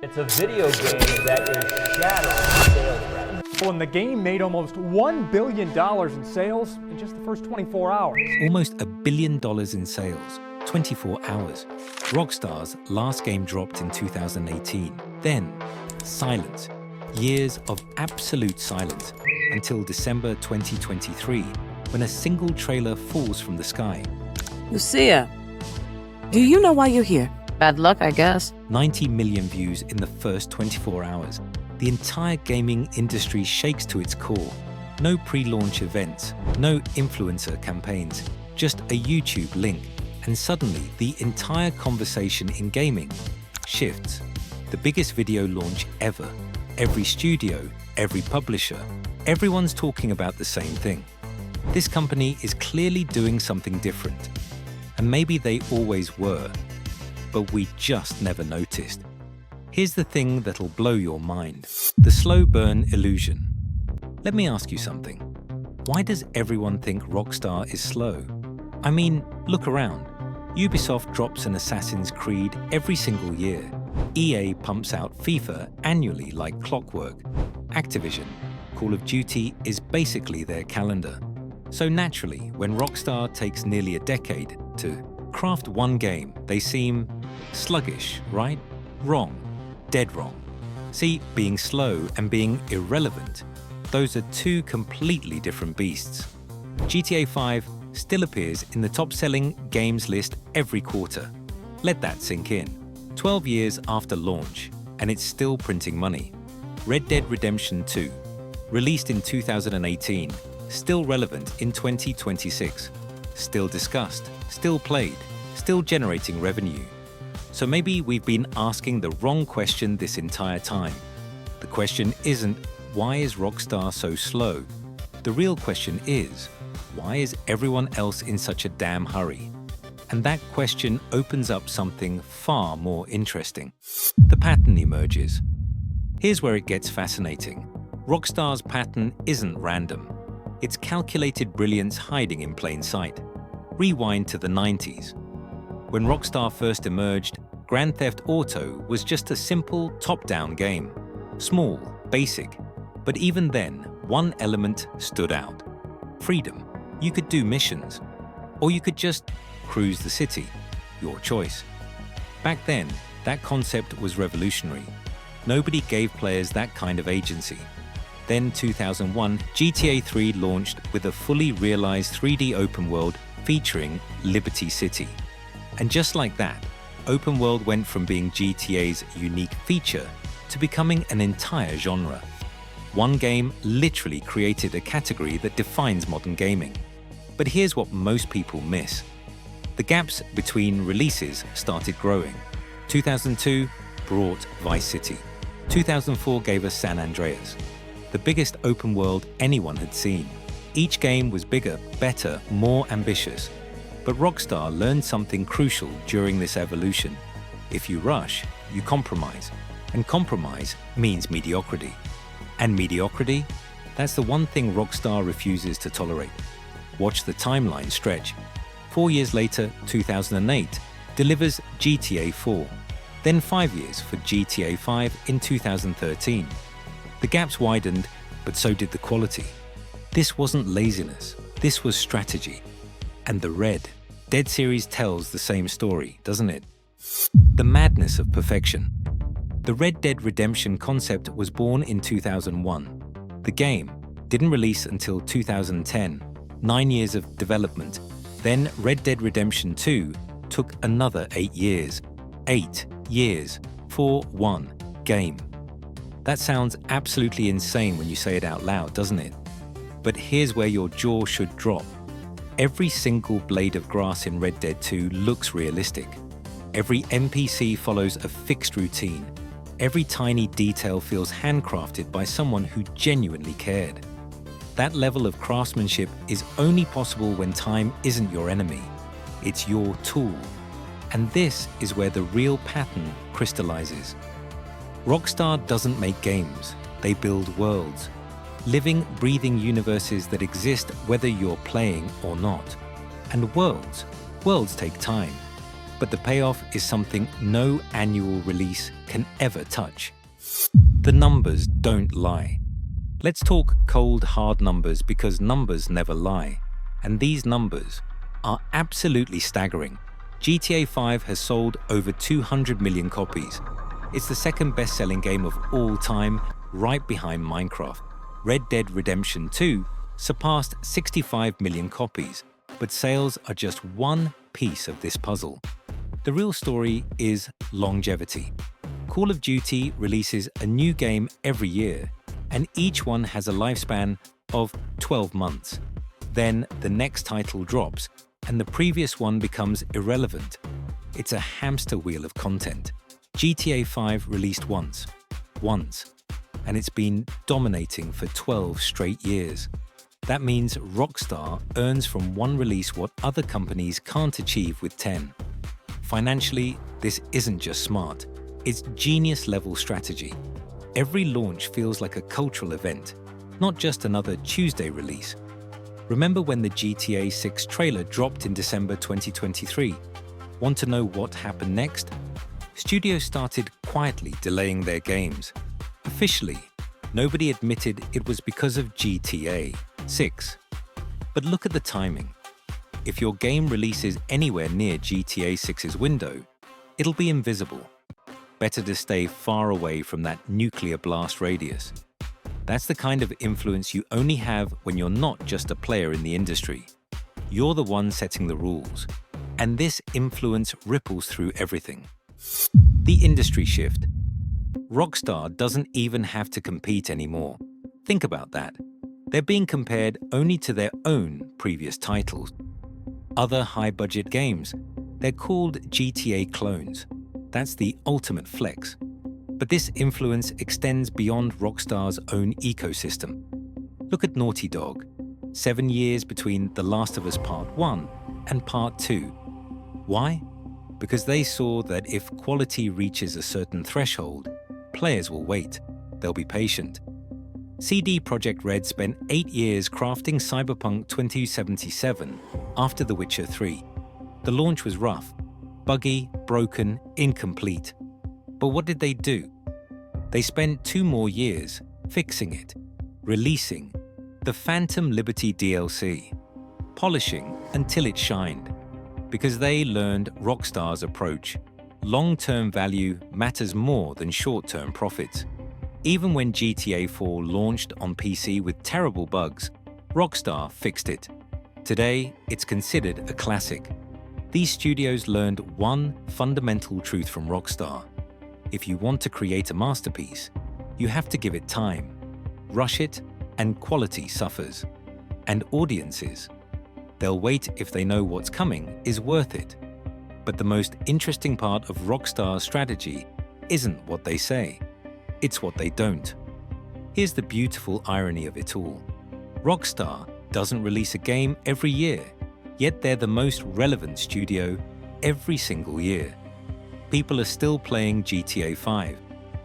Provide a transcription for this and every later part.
It's a video game that is shattering sales records. Well, and the game made almost $1 billion in sales in just the first 24 hours. Almost $1 billion in sales, 24 hours. Rockstar's last game dropped in 2018. Then, silence. Years of absolute silence until December 2023, when a single trailer falls from the sky. Lucia, do you know why you're here? Bad luck, I guess. 90 million views in the first 24 hours. The entire gaming industry shakes to its core. No pre-launch events, no influencer campaigns, just a YouTube link. And suddenly, the entire conversation in gaming shifts. The biggest video launch ever. Every studio, every publisher, everyone's talking about the same thing. This company is clearly doing something different. And maybe they always were, but we just never noticed. Here's the thing that'll blow your mind. The slow burn illusion. Let me ask you something. Why does everyone think Rockstar is slow? I mean, look around. Ubisoft drops an Assassin's Creed every single year. EA pumps out FIFA annually like clockwork. Activision, Call of Duty is basically their calendar. So naturally, when Rockstar takes nearly a decade to craft one game, they seem sluggish, right? Wrong. Dead wrong. See, being slow and being irrelevant, those are two completely different beasts. GTA 5 still appears in the top-selling games list every quarter. Let that sink in. 12 years after launch, and it's still printing money. Red Dead Redemption 2, released in 2018, still relevant in 2026. Still discussed, still played, still generating revenue. So maybe we've been asking the wrong question this entire time. The question isn't, why is Rockstar so slow? The real question is, why is everyone else in such a damn hurry? And that question opens up something far more interesting. The pattern emerges. Here's where it gets fascinating. Rockstar's pattern isn't random. It's calculated brilliance hiding in plain sight. Rewind to the 90s. When Rockstar first emerged, Grand Theft Auto was just a simple top-down game. Small, basic, but even then, one element stood out. Freedom. You could do missions, or you could just cruise the city. Your choice. Back then, that concept was revolutionary. Nobody gave players that kind of agency. Then 2001, GTA 3 launched with a fully realized 3D open world featuring Liberty City. And just like that, open world went from being GTA's unique feature to becoming an entire genre. One game literally created a category that defines modern gaming. But here's what most people miss. The gaps between releases started growing. 2002 brought Vice City. 2004 gave us San Andreas, the biggest open world anyone had seen. Each game was bigger, better, more ambitious. But Rockstar learned something crucial during this evolution. If you rush, you compromise. And compromise means mediocrity. And mediocrity? That's the one thing Rockstar refuses to tolerate. Watch the timeline stretch. 4 years later, 2008, delivers GTA 4. Then 5 years for GTA 5 in 2013. The gaps widened, but so did the quality. This wasn't laziness, this was strategy. And the Red Dead series tells the same story, doesn't it? The madness of perfection. The Red Dead Redemption concept was born in 2001. The game didn't release until 2010, 9 years of development. Then Red Dead Redemption 2 took another 8 years. 8 years for one game. That sounds absolutely insane when you say it out loud, doesn't it? But here's where your jaw should drop. Every single blade of grass in Red Dead 2 looks realistic. Every NPC follows a fixed routine. Every tiny detail feels handcrafted by someone who genuinely cared. That level of craftsmanship is only possible when time isn't your enemy. It's your tool. And this is where the real pattern crystallizes. Rockstar doesn't make games, they build worlds. Living, breathing universes that exist whether you're playing or not. And worlds take time. But the payoff is something no annual release can ever touch. The numbers don't lie. Let's talk cold, hard numbers because numbers never lie. And these numbers are absolutely staggering. GTA 5 has sold over 200 million copies. It's the second best-selling game of all time, right behind Minecraft. Red Dead Redemption 2 surpassed 65 million copies, but sales are just one piece of this puzzle. The real story is longevity. Call of Duty releases a new game every year, and each one has a lifespan of 12 months. Then the next title drops, and the previous one becomes irrelevant. It's a hamster wheel of content. GTA 5 released once, and it's been dominating for 12 straight years. That means Rockstar earns from one release what other companies can't achieve with 10. Financially, this isn't just smart, it's genius-level strategy. Every launch feels like a cultural event, not just another Tuesday release. Remember when the GTA 6 trailer dropped in December 2023? Want to know what happened next? Studios started quietly delaying their games. Officially, nobody admitted it was because of GTA 6. But look at the timing. If your game releases anywhere near GTA 6's window, it'll be invisible. Better to stay far away from that nuclear blast radius. That's the kind of influence you only have when you're not just a player in the industry. You're the one setting the rules. And this influence ripples through everything. The industry shift. Rockstar doesn't even have to compete anymore. Think about that. They're being compared only to their own previous titles. Other high-budget games, they're called GTA clones. That's the ultimate flex. But this influence extends beyond Rockstar's own ecosystem. Look at Naughty Dog. 7 years between The Last of Us Part 1 and Part 2. Why? Because they saw that if quality reaches a certain threshold, players will wait. They'll be patient. CD Projekt Red spent 8 years crafting Cyberpunk 2077 after The Witcher 3. The launch was rough, buggy, broken, incomplete. But what did they do? They spent 2 more years fixing it, releasing the Phantom Liberty DLC, polishing until it shined. Because they learned Rockstar's approach. Long-term value matters more than short-term profits. Even when GTA 4 launched on PC with terrible bugs, Rockstar fixed it. Today, it's considered a classic. These studios learned one fundamental truth from Rockstar. If you want to create a masterpiece, you have to give it time. Rush it, and quality suffers. And audiences, they'll wait if they know what's coming is worth it. But the most interesting part of Rockstar's strategy isn't what they say. It's what they don't. Here's the beautiful irony of it all. Rockstar doesn't release a game every year, yet they're the most relevant studio every single year. People are still playing GTA 5,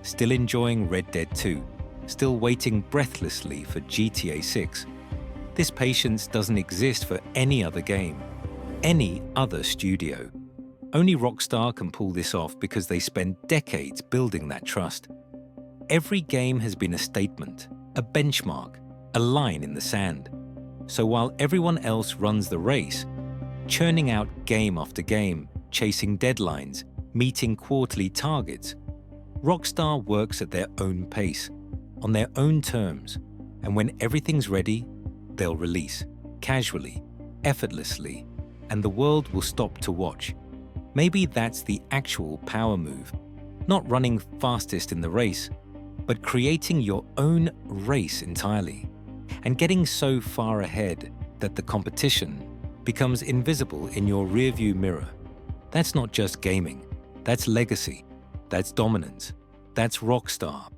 still enjoying Red Dead 2, still waiting breathlessly for GTA 6. This patience doesn't exist for any other game, any other studio. Only Rockstar can pull this off because they spent decades building that trust. Every game has been a statement, a benchmark, a line in the sand. So while everyone else runs the race, churning out game after game, chasing deadlines, meeting quarterly targets, Rockstar works at their own pace, on their own terms, and when everything's ready, they'll release, casually, effortlessly, and the world will stop to watch. Maybe that's the actual power move, not running fastest in the race, but creating your own race entirely, and getting so far ahead that the competition becomes invisible in your rearview mirror. That's not just gaming, that's legacy, that's dominance, that's Rockstar.